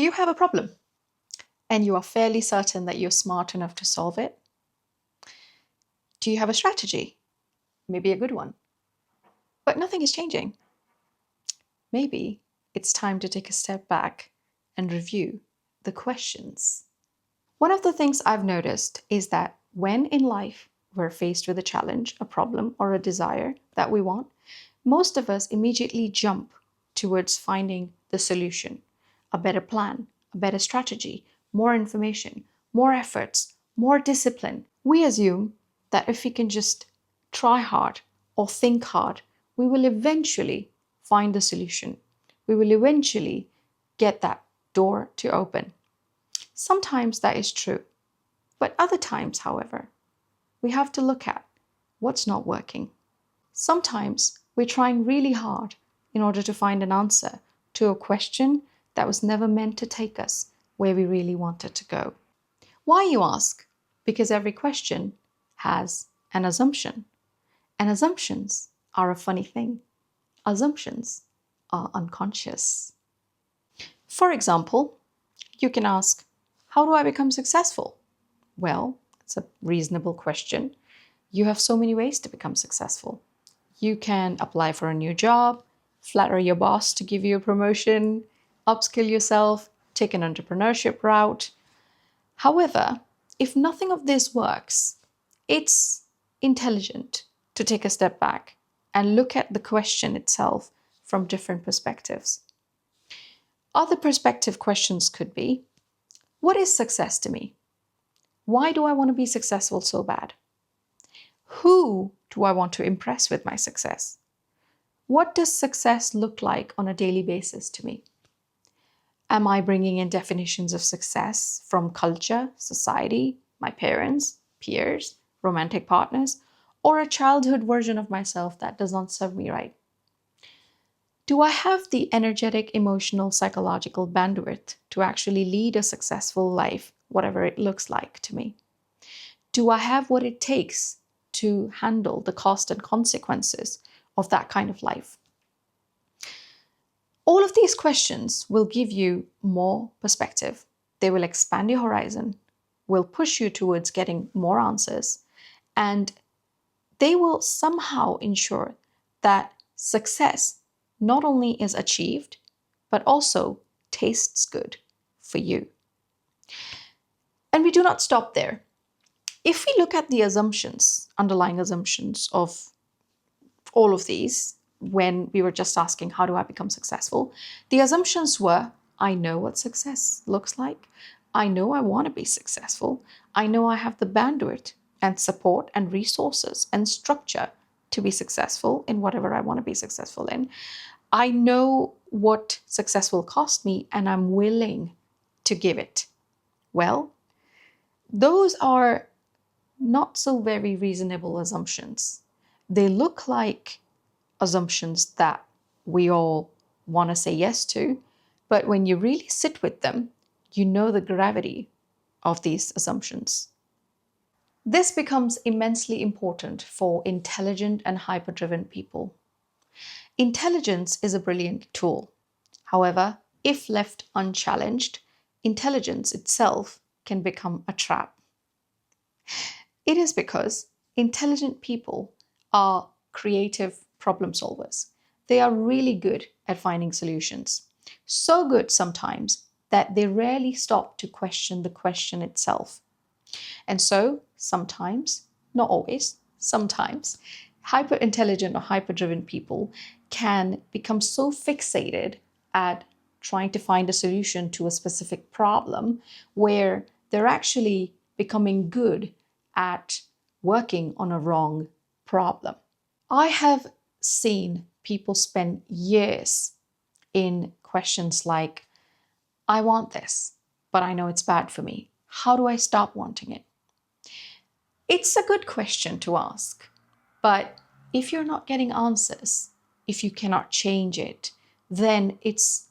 Do you have a problem and you are fairly certain that you're smart enough to solve it? Do you have a strategy? Maybe a good one. But nothing is changing. Maybe it's time to take a step back and review the questions. One of the things I've noticed is that when in life we're faced with a challenge, a problem, or a desire that we want, most of us immediately jump towards finding the solution, a better plan, a better strategy, more information, more efforts, more discipline. We assume that if we can just try hard or think hard, we will eventually find the solution. We will eventually get that door to open. Sometimes that is true, but other times, however, we have to look at what's not working. Sometimes we're trying really hard in order to find an answer to a question that was never meant to take us where we really wanted to go. Why, you ask? Because every question has an assumption. And assumptions are a funny thing. Assumptions are unconscious. For example, you can ask, how do I become successful? Well, it's a reasonable question. You have so many ways to become successful. You can apply for a new job, flatter your boss to give you a promotion, upskill yourself, take an entrepreneurship route. However, if nothing of this works, it's intelligent to take a step back and look at the question itself from different perspectives. Other perspective questions could be, what is success to me? Why do I want to be successful so bad? Who do I want to impress with my success? What does success look like on a daily basis to me? Am I bringing in definitions of success from culture, society, my parents, peers, romantic partners, or a childhood version of myself that does not serve me right? Do I have the energetic, emotional, psychological bandwidth to actually lead a successful life, whatever it looks like to me? Do I have what it takes to handle the cost and consequences of that kind of life? All of these questions will give you more perspective. They will expand your horizon, will push you towards getting more answers, and they will somehow ensure that success not only is achieved, but also tastes good for you. And we do not stop there. If we look at the assumptions, underlying assumptions of all of these, when we were just asking, how do I become successful? The assumptions were, I know what success looks like. I know I want to be successful. I know I have the bandwidth and support and resources and structure to be successful in whatever I want to be successful in. I know what success will cost me and I'm willing to give it. Well, those are not so very reasonable assumptions. They look like assumptions that we all want to say yes to, but when you really sit with them, you know the gravity of these assumptions. This becomes immensely important for intelligent and hyper-driven people. Intelligence is a brilliant tool. However, if left unchallenged, intelligence itself can become a trap. It is because intelligent people are creative problem solvers. They are really good at finding solutions. So good sometimes that they rarely stop to question the question itself. And so sometimes, not always, sometimes, hyper-intelligent or hyper-driven people can become so fixated at trying to find a solution to a specific problem where they're actually becoming good at working on a wrong problem. I have seen people spend years in questions like, I want this, but I know it's bad for me. How do I stop wanting it? It's a good question to ask, but if you're not getting answers, if you cannot change it, then it's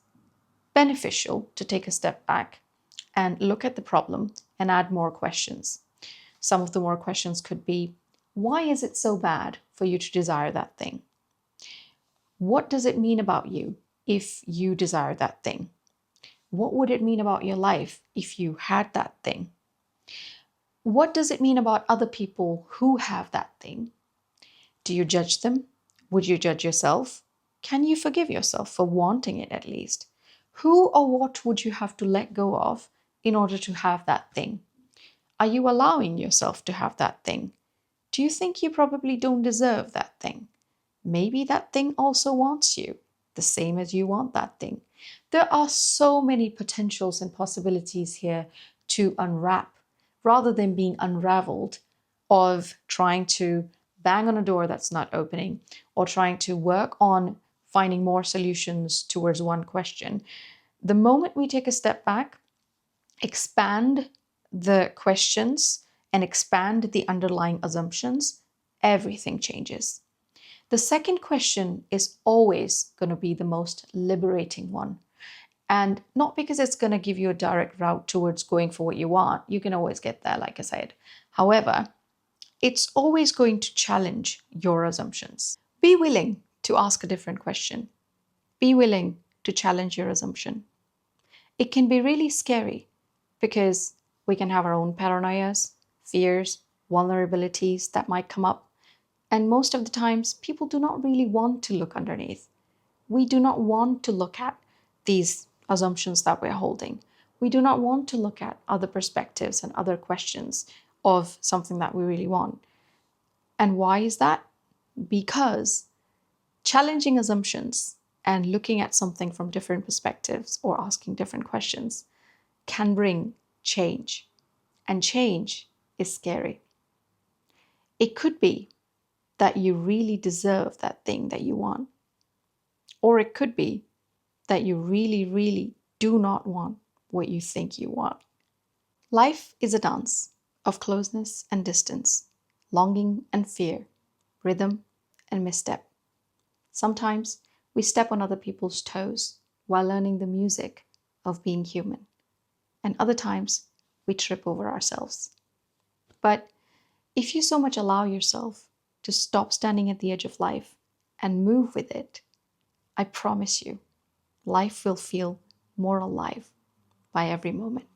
beneficial to take a step back and look at the problem and add more questions. Some of the more questions could be, why is it so bad for you to desire that thing? What does it mean about you if you desire that thing? What would it mean about your life if you had that thing? What does it mean about other people who have that thing? Do you judge them? Would you judge yourself? Can you forgive yourself for wanting it at least? Who or what would you have to let go of in order to have that thing? Are you allowing yourself to have that thing? Do you think you probably don't deserve that thing? Maybe that thing also wants you, the same as you want that thing. There are so many potentials and possibilities here to unwrap rather than being unraveled of trying to bang on a door that's not opening or trying to work on finding more solutions towards one question. The moment we take a step back, expand the questions and expand the underlying assumptions, everything changes. The second question is always going to be the most liberating one. And not because it's going to give you a direct route towards going for what you want. You can always get there, like I said. However, it's always going to challenge your assumptions. Be willing to ask a different question. Be willing to challenge your assumption. It can be really scary because we can have our own paranoias, fears, vulnerabilities that might come up. And most of the times, people do not really want to look underneath. We do not want to look at these assumptions that we're holding. We do not want to look at other perspectives and other questions of something that we really want. And why is that? Because challenging assumptions and looking at something from different perspectives or asking different questions can bring change. And change is scary. It could be that you really deserve that thing that you want. Or it could be that you really, really do not want what you think you want. Life is a dance of closeness and distance, longing and fear, rhythm and misstep. Sometimes we step on other people's toes while learning the music of being human. And other times we trip over ourselves. But if you so much allow yourself to stop standing at the edge of life and move with it, I promise you, life will feel more alive by every moment.